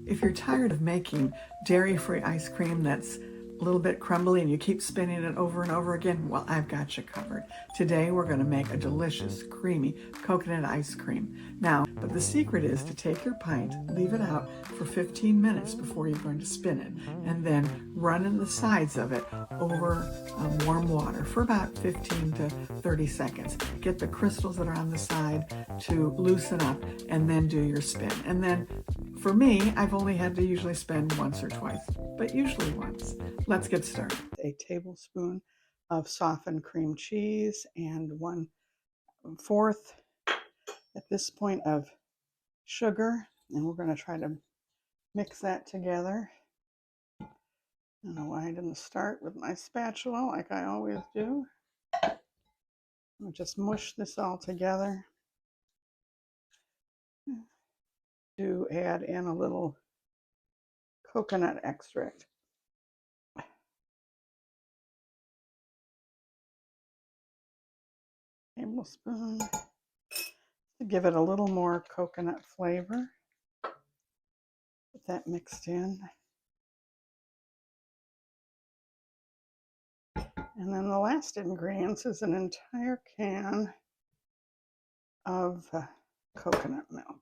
If you're tired of making dairy-free ice cream that's a little bit crumbly and you keep spinning it over and over again, well, I've got you covered. Today we're going to make a delicious, creamy coconut ice cream. Now, but the secret is to take your pint, leave it out for 15 minutes before you're going to spin it, and then run in the sides of it over warm water for about 15 to 30 seconds. Get the crystals that are on the side to loosen up, and then do your spin. And then for me, I've only had to usually spin once or twice, but usually once. Let's get started. A tablespoon of softened cream cheese and 1/4 at this point of sugar, and we're going to try to mix that together. I don't know why I didn't start with my spatula like I always do. I'll just mush this all together. To add in a little coconut extract. Tablespoon to give it a little more coconut flavor. Get that mixed in. And then the last ingredients is an entire can of coconut milk.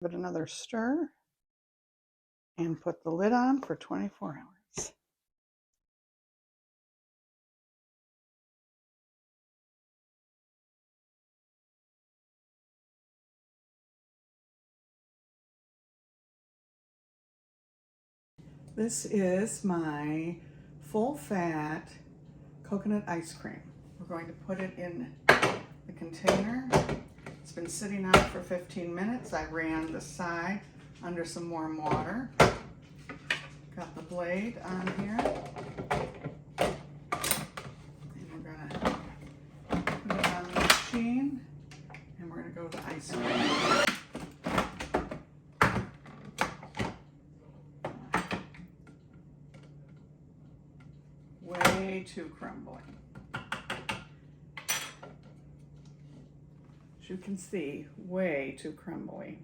Give it another stir and put the lid on for 24 hours. This is my full-fat coconut ice cream. We're going to put it in the container. It's been sitting out for 15 minutes. I ran the side under some warm water. Got the blade on here. And we're going to put it on the machine. And we're going to go to ice cream. Way too crumbly. As you can see, way too crumbly.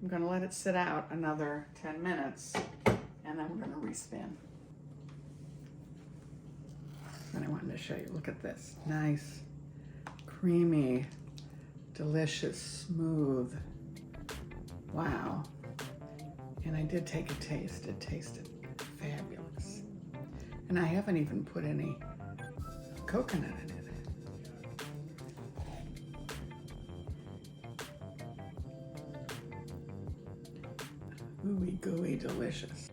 I'm going to let it sit out another 10 minutes and then we're going to respin. And I wanted to show you, look at this. Nice, creamy, delicious, smooth. Wow. And I did take a taste. It tasted fabulous. And I haven't even put any coconut in it. Ooey gooey delicious.